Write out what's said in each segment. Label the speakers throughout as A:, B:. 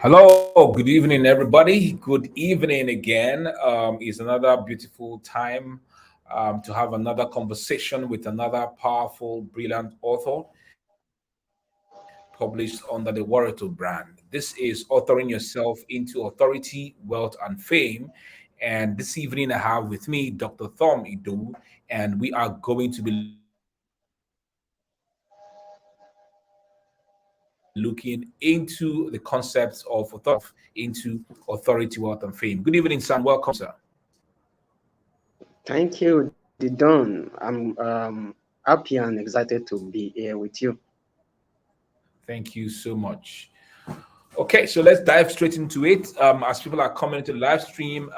A: Hello, good evening, everybody. Good evening again. It's another beautiful time to have another conversation with another powerful, brilliant author published under the Warito brand. This is Authoring Yourself into Authority, Wealth, and Fame. And this evening, I have with me Dr. Thom Idowu, and we are going to be looking into the concepts of authority, wealth, and fame. Good evening, sir, and welcome, sir.
B: Thank you, Didon. I'm happy and excited to be here with you.
A: Thank you so much. Okay, so let's dive straight into it. As people are coming to the live stream,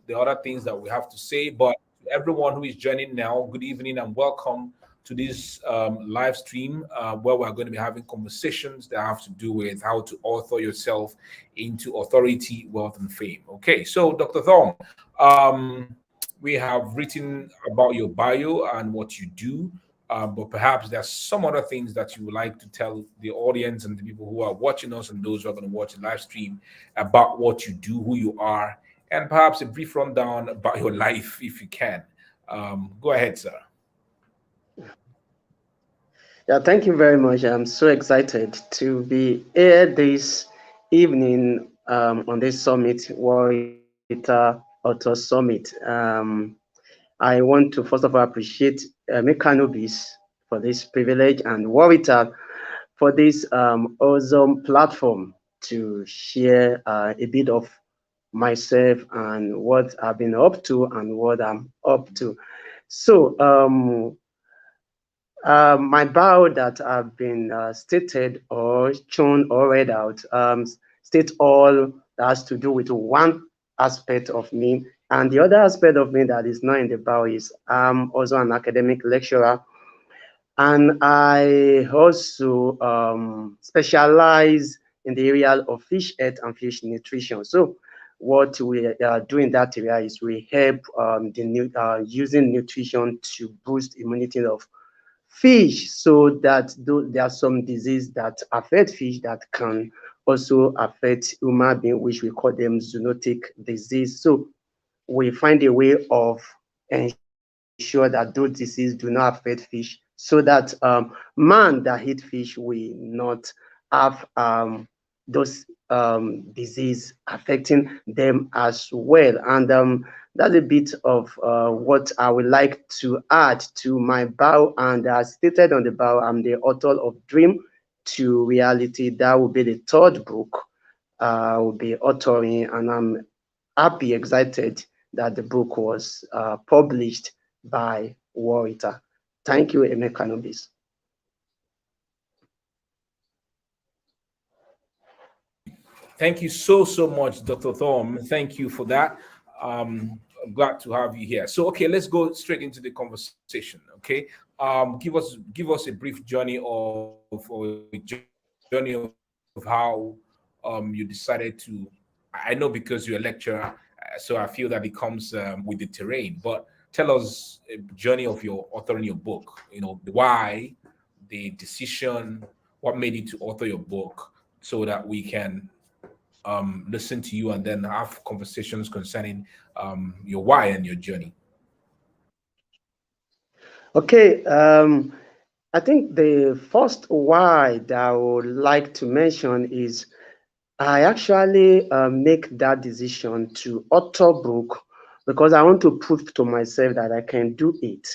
A: the other things that we have to say, but to everyone who is joining now, good evening and welcome to this live stream where we're going to be having conversations that have to do with how to author yourself into authority, wealth, and fame. Okay, so Dr. Thom, we have written about your bio and what you do. But perhaps there's some other things that you would like to tell the audience and the people who are watching us and those who are going to watch the live stream about what you do, who you are, and perhaps a brief rundown about your life if you can. Go ahead, sir.
B: Yeah, thank you very much. I'm so excited to be here this evening on this summit, Warrior Author Summit. I want to first of all appreciate Mekanobis for this privilege and Warita for this awesome platform to share a bit of myself and what I've been up to and what I'm up to. So, my bio that have been stated or shown or read out state all that has to do with one aspect of me. And the other aspect of me that is not in the bio is I'm also an academic lecturer. And I also specialize in the area of fish health and fish nutrition. So what we do in that area is we help using nutrition to boost immunity of fish so that there are some disease that affect fish that can also affect human being, which we call them zoonotic disease. So we find a way of ensure that those diseases do not affect fish so that man that eat fish will not have those disease affecting them as well. And that's a bit of what I would like to add to my bio. And as stated on the bio, I'm the author of Dream to Reality. That will be the third book I will be authoring, and I'm happy, excited that the book was published by Warita. Thank you, Emeka Nobis.
A: Thank you so much, Dr. Thom. Thank you for that. I'm glad to have you here. So, okay, let's go straight into the conversation. Okay, give us a brief journey of how you decided to. I know because you're a lecturer, so I feel that it comes with the terrain. But tell us a journey of your authoring your book. You know, the why, the decision, what made you to author your book, so that we can listen to you and then have conversations concerning your why and your journey.
B: Okay, I think the first why that I would like to mention is I actually make that decision to author book because I want to prove to myself that I can do it.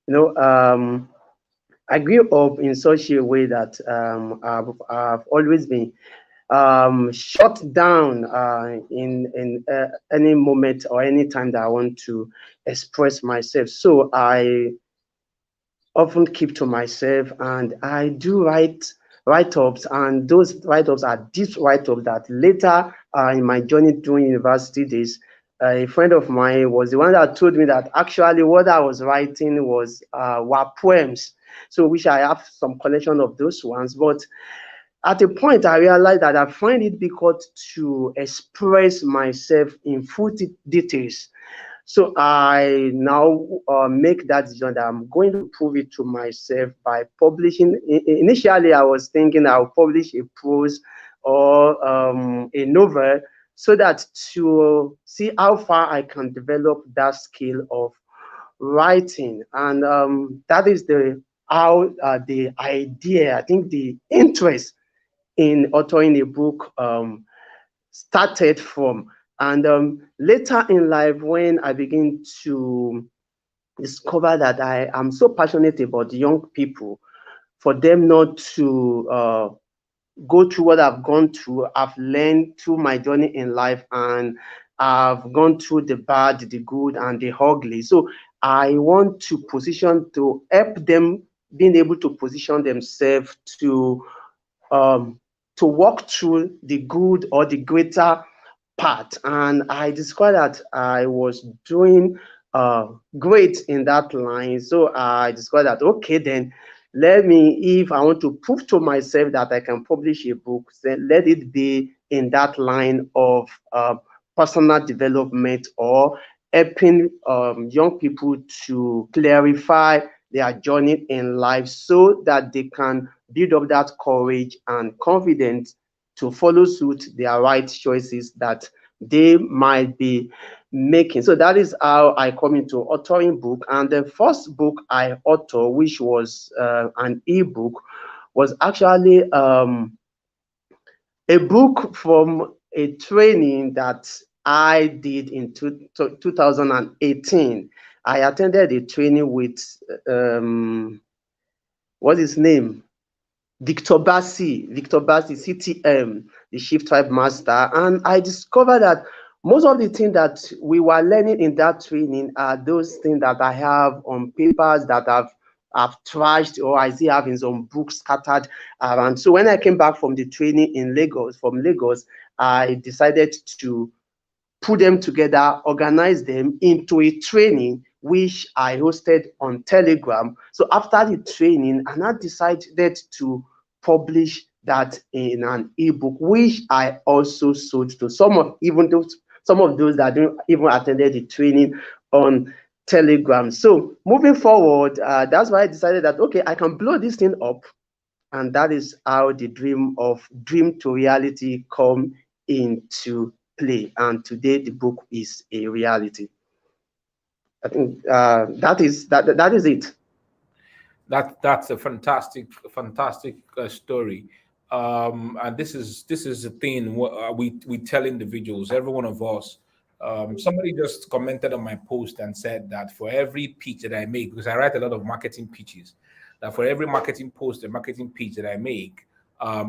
B: You know, I grew up in such a way that I've always been shut down in any moment or any time that I want to express myself. So I often keep to myself and I do write-ups, and those write-ups are deep write-ups that later in my journey during university days, a friend of mine was the one that told me that actually what I was writing was were poems, so which I have some collection of those ones. But at a point, I realized that I find it difficult to express myself in full details. So I now make that decision that I'm going to prove it to myself by publishing. Initially, I was thinking I'll publish a prose or a novel, so that to see how far I can develop that skill of writing. And that is the how the idea, I think the interest in authoring a book started from. And later in life, when I begin to discover that I am so passionate about young people, for them not to go through what I've gone through. I've learned through my journey in life, and I've gone through the bad, the good, and the ugly. So I want to position to help them being able to position themselves um, to walk through the good or the greater part. And I discovered that I was doing great in that line. So I discovered that, okay, then let me, if I want to prove to myself that I can publish a book, then let it be in that line of personal development, or helping young people to clarify their journey in life, so that they can build up that courage and confidence to follow suit their right choices that they might be making. So that is how I come into authoring book. And the first book I authored, which was an ebook, was actually a book from a training that I did in 2018. I attended a training with what's his name? Victor Bassi, CTM, the Chief Tribe Master. And I discovered that most of the things that we were learning in that training are those things that I have on papers that I've trashed, or I still have in some books scattered around. So when I came back from the training in Lagos, I decided to put them together, organize them into a training which I hosted on Telegram. So after the training, and I decided to publish that in an ebook, which I also sold to some of those that didn't even attended the training on Telegram. So moving forward, that's why I decided that, okay, I can blow this thing up, and that is how the dream to reality come into play. And today the book is a reality. I think that is it.
A: That's a fantastic story. And this is the thing we tell individuals, every one of us. Somebody just commented on my post and said that for every pitch that I make, because I write a lot of marketing pitches, that for every marketing post and marketing pitch that I make,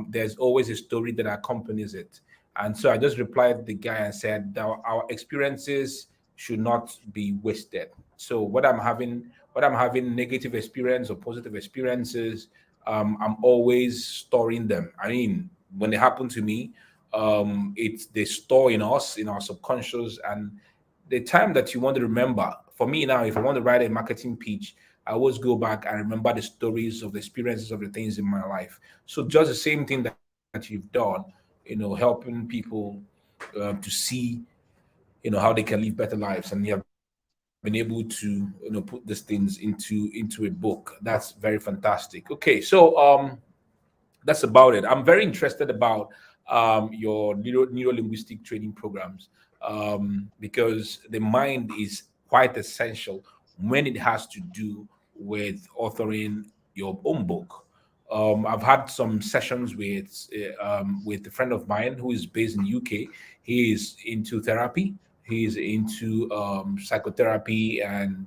A: there's always a story that accompanies it. And so I just replied to the guy and said that our experiences should not be wasted. So what I'm having negative experience or positive experiences, I'm always storing them. I mean, when they happen to me, it's they store in us, in our subconscious, and the time that you want to remember. For me now, if I want to write a marketing pitch, I always go back and remember the stories of the experiences of the things in my life. So just the same thing that you've done, helping people to see, how they can live better lives, and you have been able to, put these things into a book. That's very fantastic. Okay, so that's about it. I'm very interested about your neuro-linguistic training programs, because the mind is quite essential when it has to do with authoring your own book. I've had some sessions with a friend of mine who is based in UK. He is into therapy. He is into psychotherapy and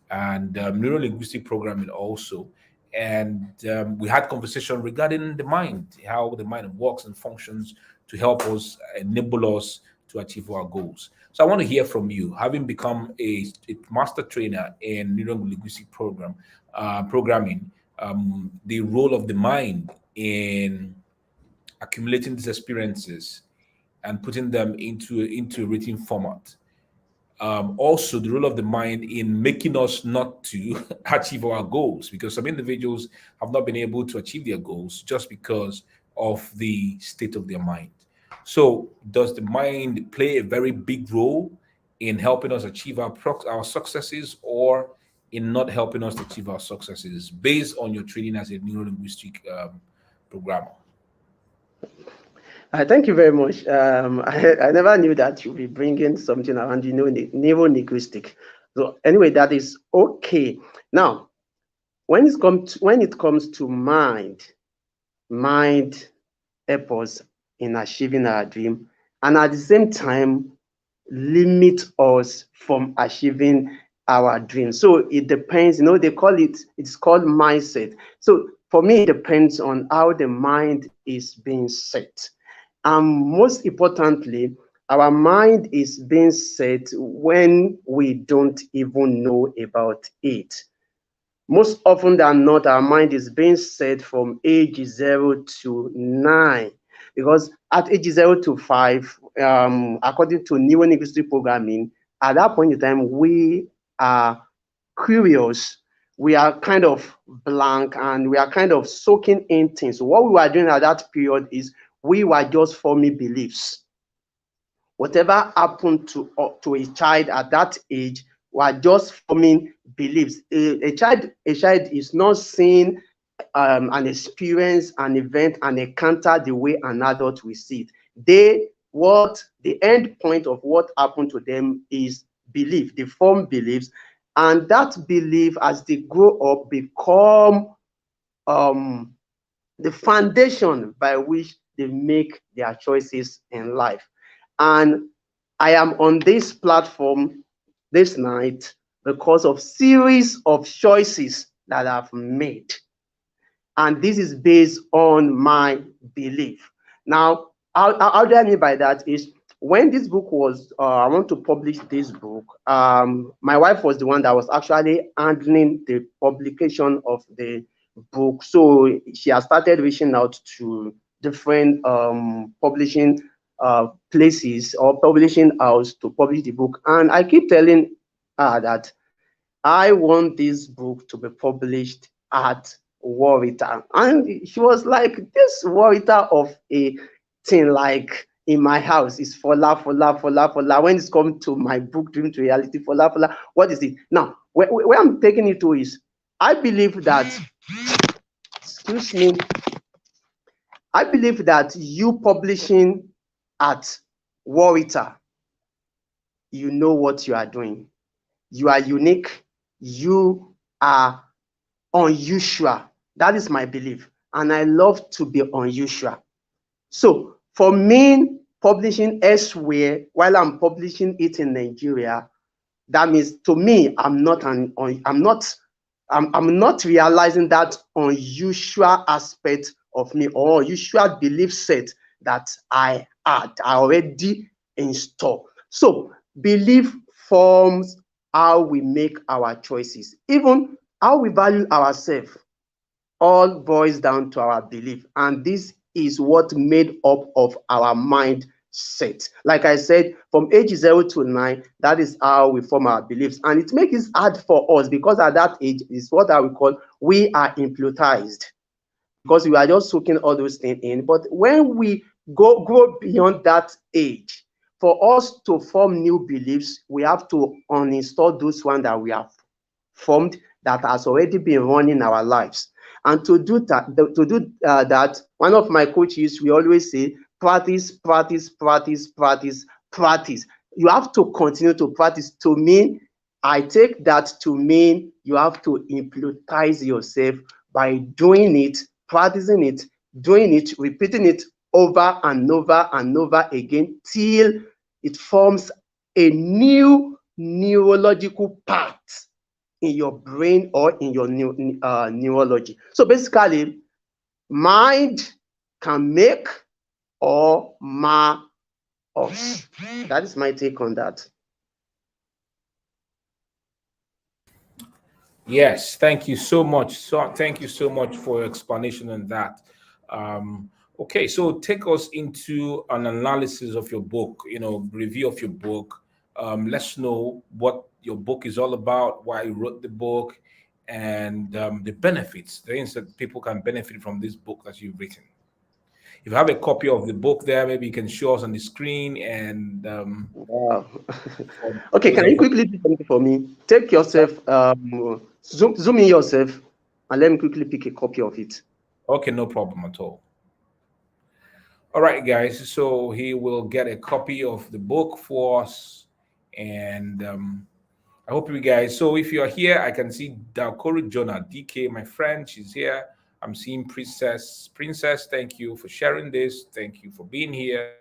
A: neuro-linguistic programming also. And we had conversation regarding the mind, how the mind works and functions to help us enable us to achieve our goals. So I want to hear from you, having become a master trainer in neuro-linguistic programming, the role of the mind in accumulating these experiences and putting them into a written format. Also the role of the mind in making us not to achieve our goals, because some individuals have not been able to achieve their goals just because of the state of their mind. So does the mind play a very big role in helping us achieve our successes, or in not helping us to achieve our successes, based on your training as a neuro-linguistic programmer?
B: Thank you very much. I never knew that you'll be bringing something around, neuro-linguistic. So anyway, that is okay. Now, when it comes to mind help us in achieving our dream, and at the same time limit us from achieving our dream. So it depends, they call it's called mindset. So for me, it depends on how the mind is being set. And most importantly, our mind is being set when we don't even know about it. Most often than not, our mind is being set from age 0 to 9, because at age 0 to 5, according to neuro-linguistic programming, at that point in time, we are curious, we are kind of blank, and we are kind of soaking in things. So what we were doing at that period is we were just forming beliefs. Whatever happened to a child at that age were just forming beliefs. A child is not seeing an experience, an event, an encounter the way an adult will see it. The end point of what happened to them is belief. They form beliefs, and that belief, as they grow up, become the foundation by which they make their choices in life. And I am on this platform this night because of series of choices that I've made. And this is based on my belief. Now, how do I mean by that is, when this book was, I want to publish this book, my wife was the one that was actually handling the publication of the book. So she has started reaching out to different publishing places or publishing house to publish the book. And I keep telling her that I want this book to be published at Warita. And she was like, this Warita of a thing like in my house is fola, fola, fola, fola. When it's come to my book, Dream to Reality, fola, fola. What is it? Now, where I'm taking it to is, I believe that, excuse me, I believe that you publishing at Warita, you know what you are doing. You are unique. You are unusual. That is my belief. And I love to be unusual. So for me, publishing elsewhere while I'm publishing it in Nigeria, that means to me, I'm not realizing that unusual aspect of me, or unusual belief set that I already installed. So belief forms how we make our choices, even how we value ourselves, all boils down to our belief. And this is what made up of our mindset. Like I said, from age 0 to 9, that is how we form our beliefs. And it makes it hard for us, because at that age is what I would call, we are hypnotized, because we are just soaking all those things in. But when we grow beyond that age, for us to form new beliefs, we have to uninstall those ones that we have formed, that has already been running our lives. And to do that, one of my coaches, we always say, practice, practice, practice, practice, practice. You have to continue to practice. To me, I take that to mean you have to hypnotize yourself by doing it, practicing it, doing it, repeating it over and over and over again, till it forms a new neurological path in your brain or in your neurology. So basically, mind can make or mar us. That is my take on that.
A: Yes, thank you so much. So thank you so much for your explanation on that. Okay, so take us into an analysis of your book, review of your book. Let's know what your book is all about, why you wrote the book, and the benefits, the things that people can benefit from this book that you've written. If you have a copy of the book there, maybe you can show us on the screen. And
B: Wow.
A: for
B: Okay,
A: those
B: can you
A: of us,
B: quickly do something for me? Take yourself, zoom in yourself, and let me quickly pick a copy of it.
A: okay, no problem at all. All right, guys. So he will get a copy of the book for us, and I hope you guys. So if you're here, I can see Dalkori Jonah DK, my friend. She's here. I'm seeing Princess. Princess, thank you for sharing this. Thank you for being here.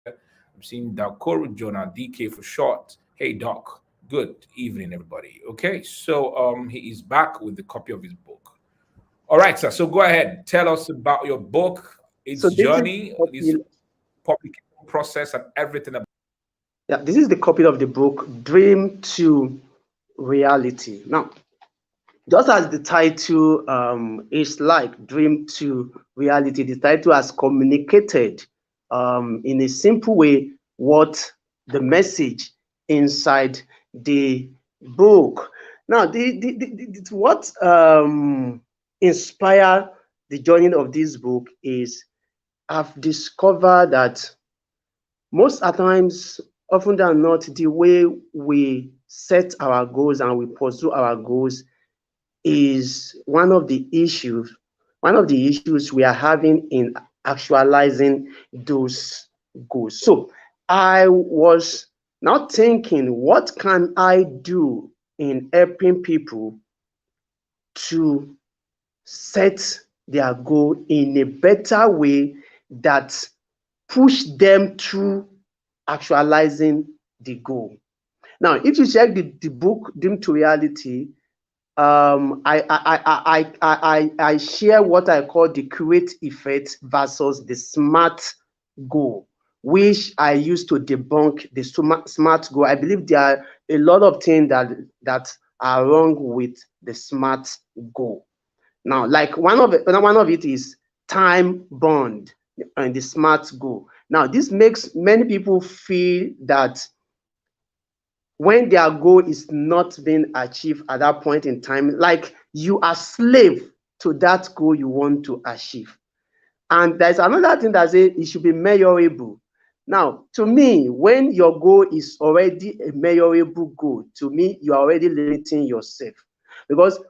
A: I'm seeing Dalkori Jonah DK for short. Hey Doc. Good evening, everybody. Okay, so he is back with the copy of his book. All right, sir. So go ahead. Tell us about your book, its
B: So
A: journey,
B: this is
A: this
B: copy,
A: publication process, and everything about.
B: yeah, this is the copy of the book, Dream to Reality. Now, just as the title is like Dream to Reality, the title has communicated in a simple way what the message inside the book. Now, what inspired the journey of this book is I've discovered that most at times, often than not, the way we set our goals and we pursue our goals is one of the issues we are having in actualizing those goals. So I was now thinking, what can I do in helping people to set their goal in a better way that push them through actualizing the goal. Now, if you check the book Dream to Reality, I share what I call the create effect versus the smart goal, which I use to debunk the smart goal. I believe there are a lot of things that are wrong with the smart goal. Now, like one of it is time bond and the smart goal. Now, this makes many people feel that when their goal is not being achieved at that point in time, like you are slave to that goal you want to achieve. And there's another thing that says it should be measurable. Now, to me, when your goal is already a measurable goal, to me, you are already limiting yourself. Because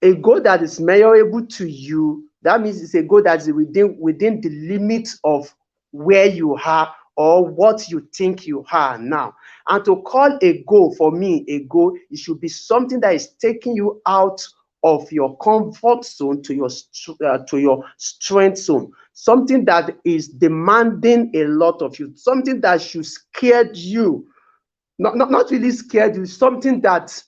B: a goal that is measurable to you, that means it's a goal that is within the limits of where you are or what you think you are now. And to call a goal, for me, a goal, it should be something that is taking you out of your comfort zone to your strength zone, something that is demanding a lot of you, something that should scare you, not really scared you, something that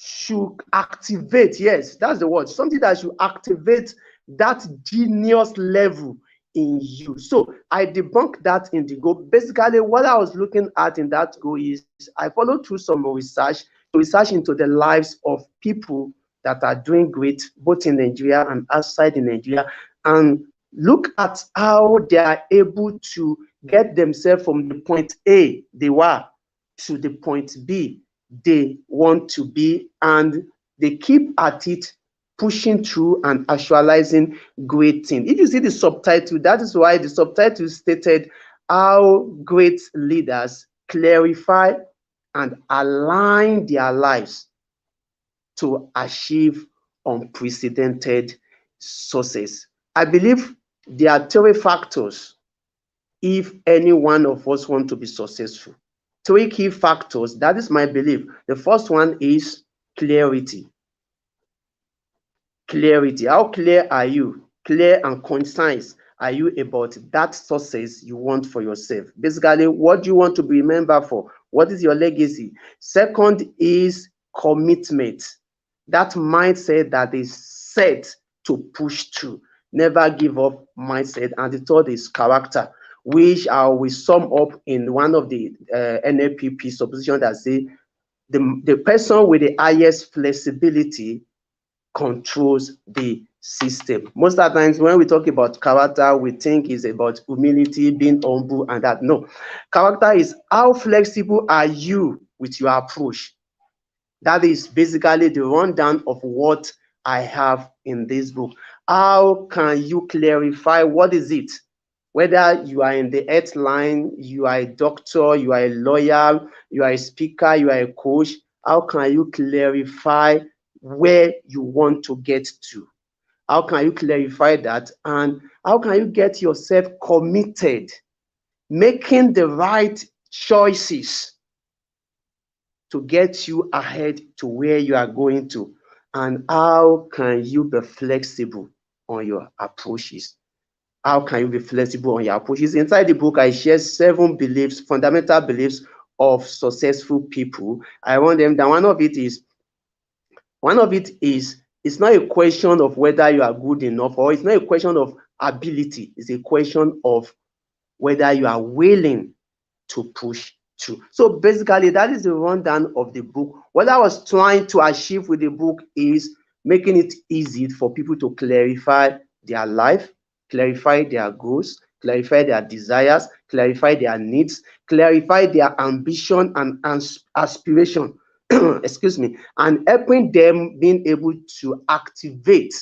B: should activate, yes, that's the word, something that should activate that genius level in you. So I debunk that in the goal. Basically, what I was looking at in that goal is I followed through some research into the lives of people that are doing great both in Nigeria and outside in Nigeria, and look at how they are able to get themselves from the point A they were to the point B they want to be, and they keep at it, pushing through and actualizing great things. If you see the subtitle, that is why the subtitle stated how great leaders clarify and align their lives to achieve unprecedented success. I believe there are three factors if any one of us want to be successful. Three key factors, that is my belief. The first one is clarity. Clarity. How clear are you? Clear and concise are you about that success you want for yourself? Basically, what do you want to be remembered for? What is your legacy? Second is commitment. That mindset that is set to push through, never give up mindset. And the third is character, which I will sum up in one of the NLP supposition that say the person with the highest flexibility controls the system. Most of the times when we talk about character, we think it's about humility, being humble, and that. No, character is how flexible are you with your approach. That is basically the rundown of what I have in this book. How can you clarify what is it? Whether you are in the health line, you are a doctor, you are a lawyer, you are a speaker, you are a coach, how can you clarify where you want to get to? How can you clarify that? And how can you get yourself committed, making the right choices to get you ahead to where you are going to? And how can you be flexible on your approaches? How can you be flexible on your approaches? Inside the book, I share 7 beliefs, fundamental beliefs of successful people. I want them that one of it is it's not a question of whether you are good enough, or it's not a question of ability. It's a question of whether you are willing to push through. So basically, that is the rundown of the book. What I was trying to achieve with the book is making it easy for people to clarify their life, clarify their goals, clarify their desires, clarify their needs, clarify their ambition and aspiration. Excuse me, and helping them being able to activate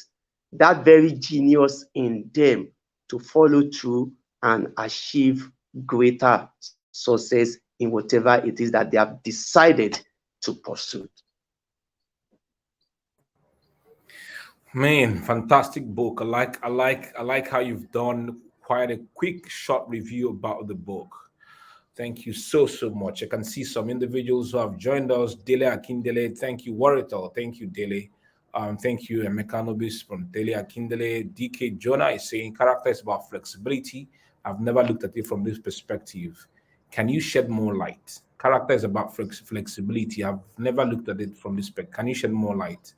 B: that very genius in them to follow through and achieve greater success in whatever it is that they have decided to pursue.
A: Man, fantastic book. I like how you've done quite a quick short review about the book. Thank you so much. I can see some individuals who have joined us. Dele Akindele, thank you. Warital, thank you, Dele. Thank you, Emeka Nobis from Dele Akindele. DK Jonah is saying character is about flexibility. I've never looked at it from this perspective. Can you shed more light? Character is about flexibility. I've never looked at it from this perspective. Can you shed more light?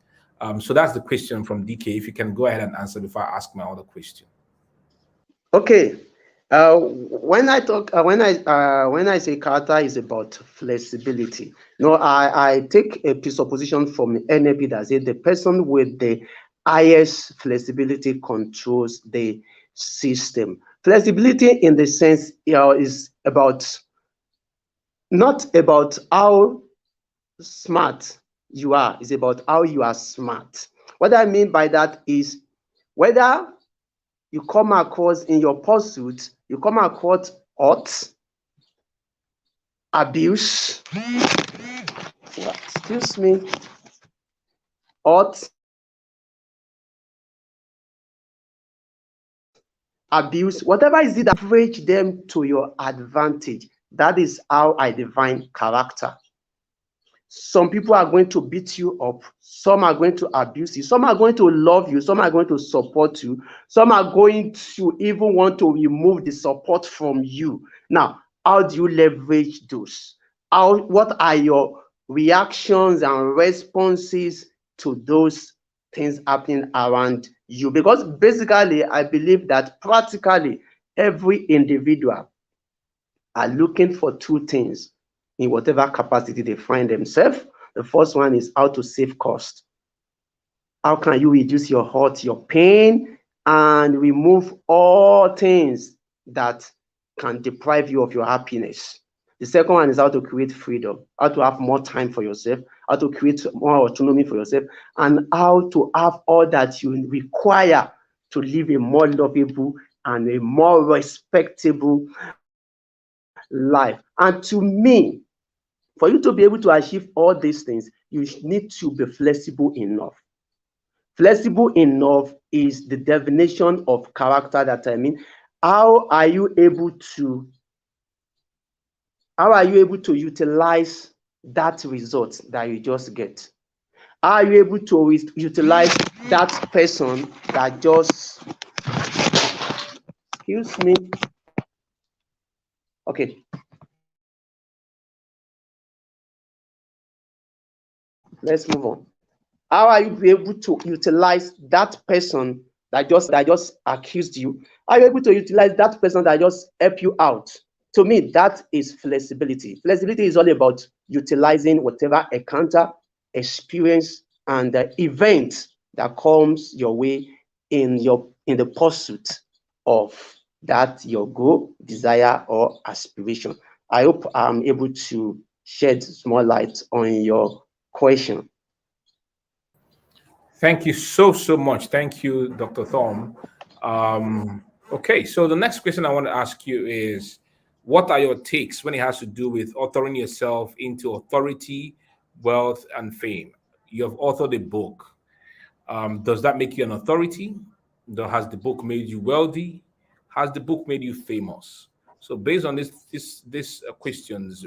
A: So that's the question from DK. If you can go ahead and answer before I ask my other question.
B: Okay. When I say character is about flexibility, no, I take a presupposition from NLP that says the person with the highest flexibility controls the system. Flexibility, in the sense, is about not about how smart you are, it's about how you are smart. What I mean by that is whether you come across in your pursuit, you come across hurt, abuse, excuse me, hurt, abuse, whatever is it that leverage them to your advantage. That is how I define character. Some people are going to beat you up. Some are going to abuse you. Some are going to love you. Some are going to support you. Some are going to even want to remove the support from you. Now, how do you leverage those? What are your reactions and responses to those things happening around you? Because basically, I believe that practically every individual are looking for 2 things in whatever capacity they find themselves. The first one is how to save cost. How can you reduce your hurt, your pain, and remove all things that can deprive you of your happiness? The second one is how to create freedom, how to have more time for yourself, how to create more autonomy for yourself, and how to have all that you require to live a more lovable and a more respectable life. And to me, for you to be able to achieve all these things, you need to be flexible enough. Flexible enough is the definition of character that I mean. How are you able to utilize that result that you just get? How are you able to utilize that person that just, excuse me, okay, let's move on. How are you able to utilize that person that just accused you? Are you able to utilize that person that just helped you out? To me, that is flexibility. Flexibility is all about utilizing whatever encounter, experience, and event that comes your way in the pursuit of that your goal, desire, or aspiration. I hope I'm able to shed small light on your question.
A: Thank you so much. Thank you, Dr. Thom. Okay, so the next question I want to ask you is, what are your takes when it has to do with authoring yourself into authority, wealth, and fame? You have authored a book. Does that make you an authority? Has the book made you wealthy? Has the book made you famous? So based on this questions,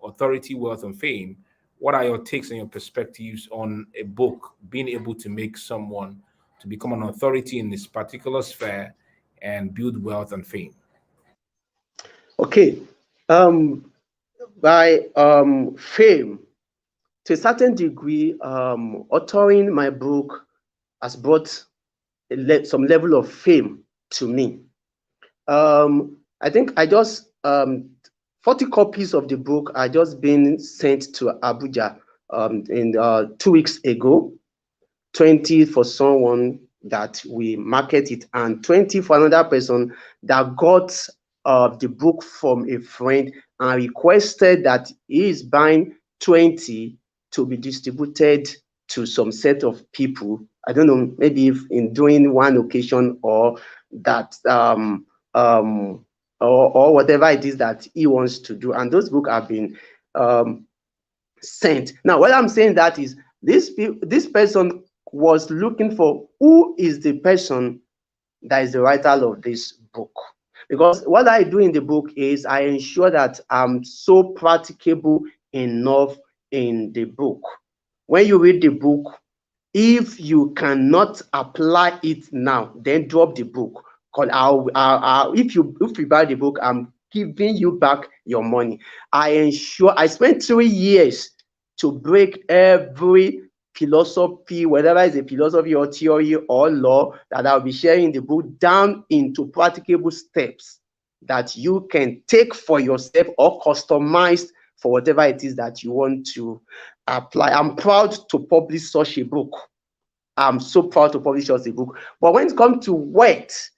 A: authority, wealth, and fame, what are your takes and your perspectives on a book being able to make someone to become an authority in this particular sphere and build wealth and fame?
B: Okay. By fame, to a certain degree, authoring my book has brought some level of fame to me. I think I just 40 copies of the book are just being sent to Abuja in 2 weeks ago. 20 for someone that we market it, and 20 for another person that got the book from a friend and requested that he is buying 20 to be distributed to some set of people. I don't know, maybe if in doing one occasion or that or whatever it is that he wants to do. And those books have been sent. Now, what I'm saying that is this person was looking for who is the person that is the writer of this book. Because what I do in the book is I ensure that I'm so practicable enough in the book. When you read the book, if you cannot apply it now, then drop the book. Because if you buy the book, I'm giving you back your money. I spent 3 years to break every philosophy, whether it's a philosophy or theory or law, that I'll be sharing in the book down into practicable steps that you can take for yourself or customize for whatever it is that you want to apply. I'm proud to publish such a book. I'm so proud to publish such a book. But when it comes to weight,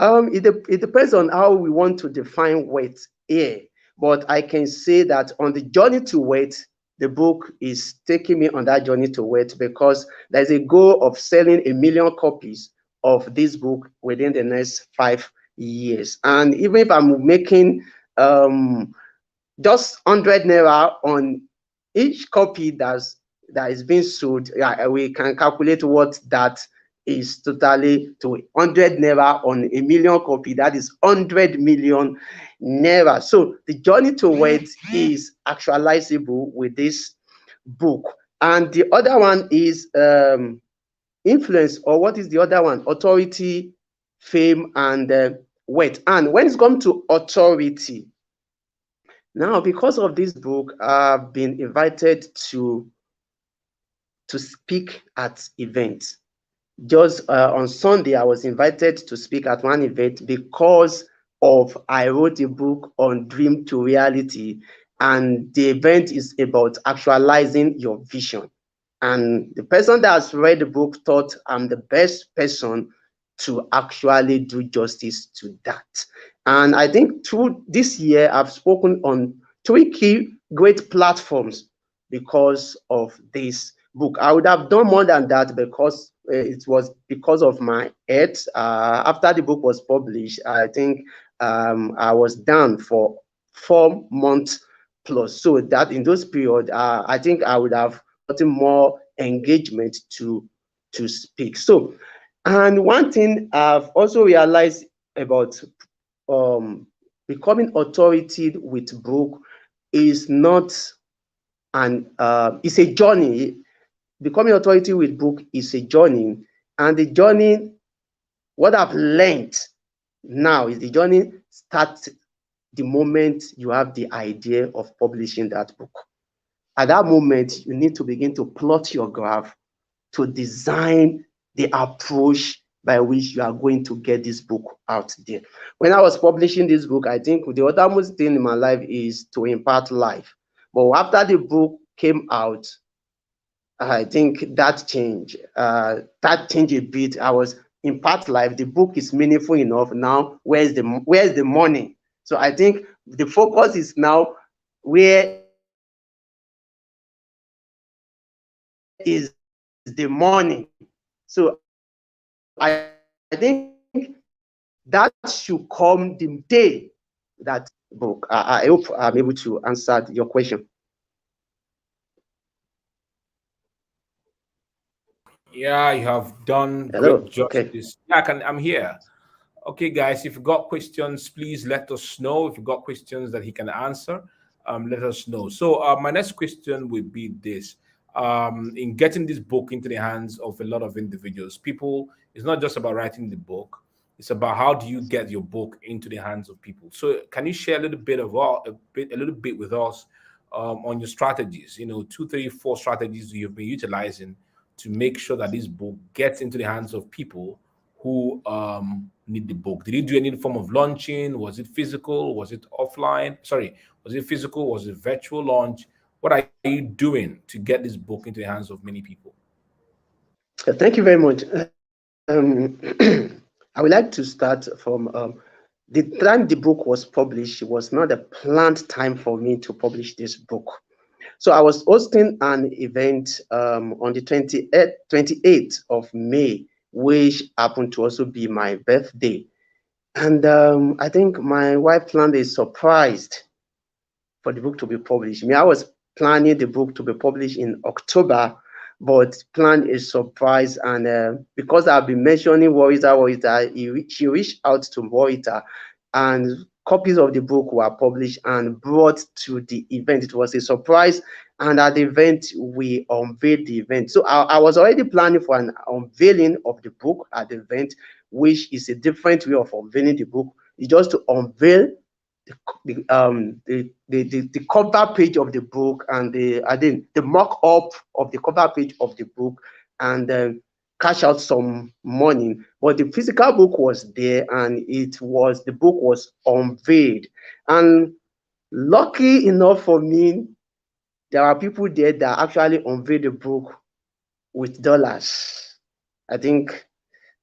B: it depends on how we want to define weight here. But I can say that on the journey to weight, the book is taking me on that journey to weight, because there's a goal of selling 1 million copies of this book within the next 5 years. And even if I'm making just 100 naira on each copy that is being sold, we can calculate what that is totally to 100 naira on 1 million copy. That is 100 million naira. So the journey to wealth is actualizable with this book. And the other one is influence, or what is the other one? Authority, fame, and wealth. And when it comes to authority, now, because of this book, I've been invited to speak at events. Just on Sunday, I was invited to speak at one event because I wrote a book on dream to reality, and the event is about actualizing your vision. And the person that has read the book thought I'm the best person to actually do justice to that. And I think through this year, I've spoken on 3 key great platforms because of this book. I would have done more than that, because it was because of my health. After the book was published, I think I was down for 4 months plus. So that in those periods, I think I would have gotten more engagement to speak. So, and one thing I've also realized about becoming authority with book is not it's a journey. Becoming authority with book is a journey, and the journey, what I've learned now is the journey starts the moment you have the idea of publishing that book. At that moment, you need to begin to plot your graph, to design the approach by which you are going to get this book out there. When I was publishing this book, I think the uttermost thing in my life is to impart life. But after the book came out, I think that changed a bit. I was impart life. The book is meaningful enough. Now, where's the money? So I think the focus is now, where is the money? So I think that should come the day that book. I hope I'm able to answer your question.
A: Yeah, you have done great
B: Hello. Okay.
A: justice. Yeah, I'm here. Okay, guys, if you got questions, please let us know. If you got questions that he can answer, let us know. So, my next question would be this: in getting this book into the hands of a lot of individuals, people, it's not just about writing the book; it's about how do you get your book into the hands of people. So, can you share a little bit of a little bit with us on your strategies? You know, two, three, four strategies you've been utilizing to make sure that this book gets into the hands of people who need the book. Did you do any form of launching? Was it physical? Was it offline? Sorry, was it physical? Was it virtual launch? What are you doing to get this book into the hands of many people?
B: Thank you very much. I would like to start from the time the book was published. It was not a planned time for me to publish this book. So I was hosting an event on the 28th of May, which happened to also be my birthday. And I think my wife planned a surprise for the book to be published. I was planning the book to be published in October, but planned a surprise. And because I've been mentioning Warita, she reached out to Warita, and copies of the book were published and brought to the event. It was a surprise. And at the event, we unveiled the event. So I was already planning for an unveiling of the book at the event, which is a different way of unveiling the book. It's just to unveil the cover page of the book and the mock up of the cover page of the book, and cash out some money. But the physical book was there, and the book was unveiled. And lucky enough for me, there are people there that actually unveiled the book with dollars. I think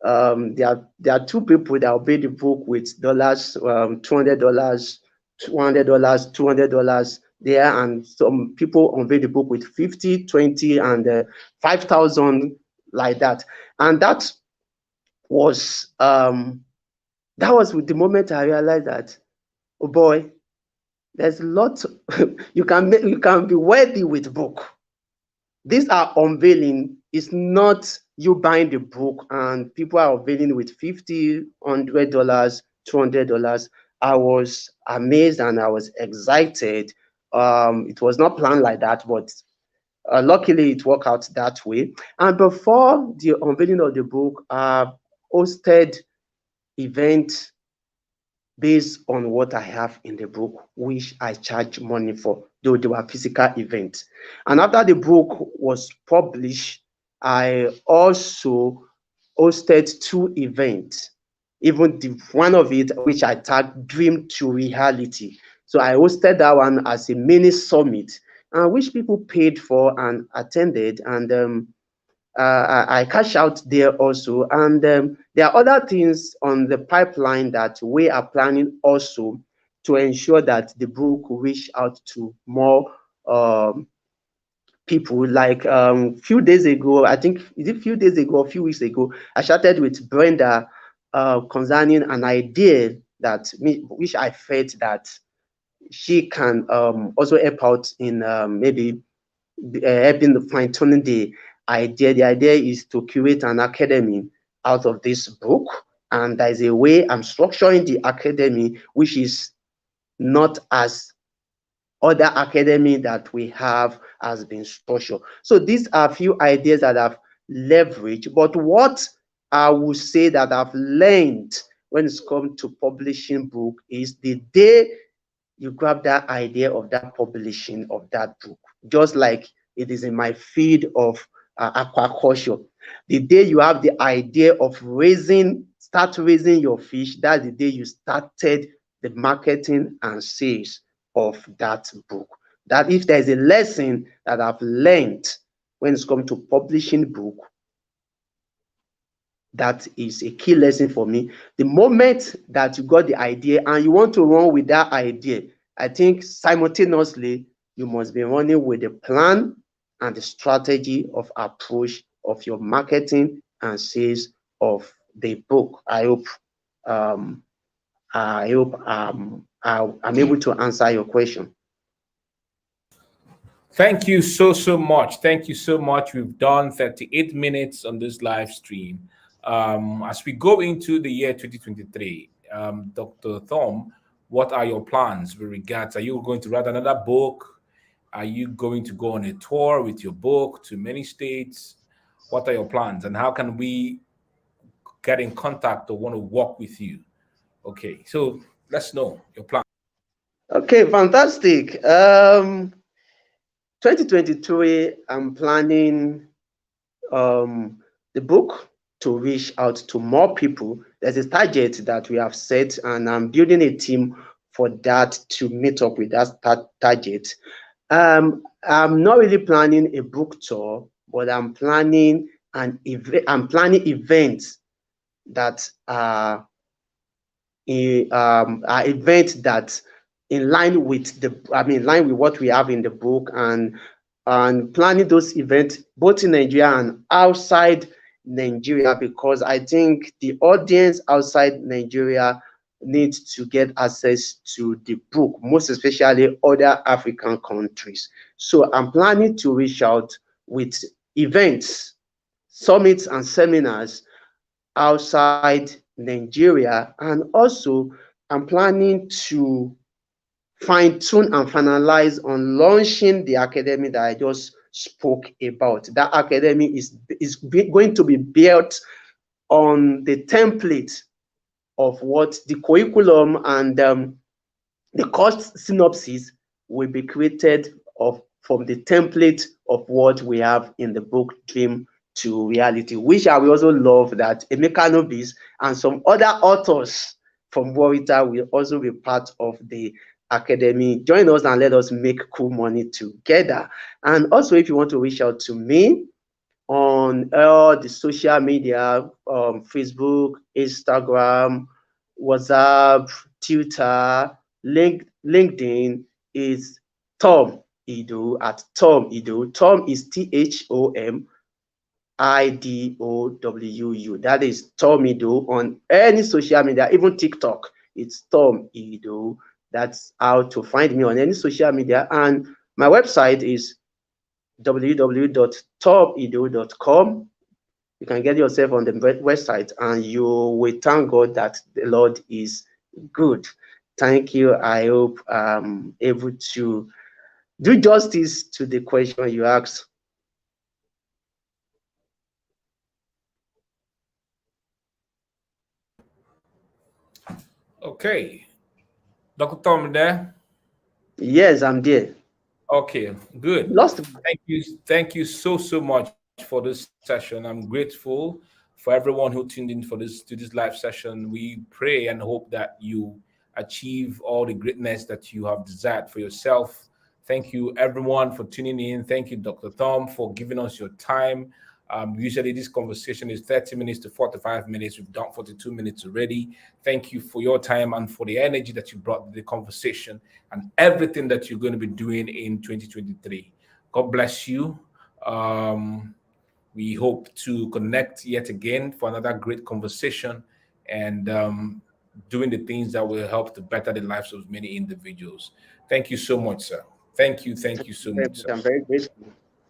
B: there are two people that will pay the book with dollars, $200, $100, $200 there, and some people unveil the book with 50, 20, and 5,000, like that. And was that was with the moment I realized that, oh boy, there's lots. You can be wealthy with book. These are unveiling. It's not you buying the book and people are unveiling with 50, $100, $200. I was amazed and I was excited. It was not planned like that, but luckily it worked out that way. And before the unveiling of the book, I hosted event based on what I have in the book, which I charge money for, though they were physical events. And after the book was published, I also hosted two events, even one of it, which I tagged Dream to Reality. So I hosted that one as a mini summit, which people paid for and attended. And I cash out there also. And there are other things on the pipeline that we are planning also to ensure that the book reach out to more um, people. Like few days ago, I think is it few days ago, a few weeks ago, I chatted with Brenda concerning an idea which I felt that she can also help out in maybe helping fine tuning the idea. The idea is to curate an academy out of this book, and there is a way I'm structuring the academy which is not as other academy that we have has been structured. So these are a few ideas that I've leveraged, but what I would say that I've learned when it's come to publishing book is the day you grab that idea of that publishing of that book, just like it is in my field of aquaculture. The day you have the idea of start raising your fish, that's the day you started the marketing and sales of that book. That if there's a lesson that I've learned when it's come to publishing book, that is a key lesson for me. The moment that you got the idea and you want to run with that idea, I think simultaneously you must be running with the plan and the strategy of approach of your marketing and sales of the book. Um, I hope I'm able to answer your question.
A: Thank you so much. Thank you so much. We've done 38 minutes on this live stream. As we go into the year 2023, Dr. Thom, what are your plans with regards? Are you going to write another book? Are you going to go on a tour with your book to many states? What are your plans, and how can we get in contact or want to work with you? Okay, so let's know your plan.
B: Okay, fantastic. 2023, I'm planning the book to reach out to more people. There's a target that we have set, and I'm building a team for that to meet up with that target. I'm not really planning a book tour, but I'm planning an event. I'm planning events that are events that in line with in line with what we have in the book, and planning those events both in Nigeria and outside Nigeria, because I think the audience outside Nigeria needs to get access to the book, most especially other African countries. So I'm planning to reach out with events, summits, and seminars outside Nigeria. And also, I'm planning to fine tune and finalize on launching the academy that I just spoke about. That academy is going to be built on the template of what the curriculum and the course synopsis will be created from the template of what we have in the book Dream to Reality, which I will also love that Emeka Nobis and some other authors from Warita will also be part of the academy. Join us and let us make cool money together. And also, if you want to reach out to me on all the social media, Facebook, Instagram, WhatsApp, Twitter, LinkedIn, is Thom Idowu at Thom Idowu. Thom is Thomidowuu. That is Thom Idowu on any social media, even TikTok. It's Thom Idowu. That's how to find me on any social media. And my website is www.thomidowu.com. You can get yourself on the website, and you will thank God that the Lord is good. Thank you. I hope I'm able to do justice to the question you asked.
A: Okay, Dr. Thom, there.
B: Yes, I'm there.
A: Okay, good.
B: Lost.
A: Thank you so much for this session. I'm grateful for everyone who tuned in for this live session. We pray and hope that you achieve all the greatness that you have desired for yourself. Thank you everyone for tuning in. Thank you, Dr. Thom, for giving us your time. Usually this conversation is 30 minutes to 45 minutes. We've done 42 minutes already. Thank you for your time and for the energy that you brought to the conversation and everything that you're going to be doing in 2023. God bless you. Um, we hope to connect yet again for another great conversation and doing the things that will help to better the lives of many individuals. Thank you so much, sir. Thank you. Thank you so much, sir.
B: I'm very grateful.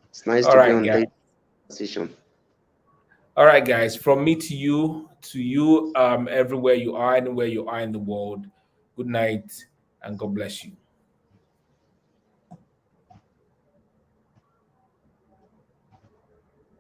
B: It's nice
A: All
B: to be
A: right,
B: on
A: guys.
B: the conversation.
A: All right, guys. From me to you, everywhere you are, anywhere you are in the world. Good night, and God bless you.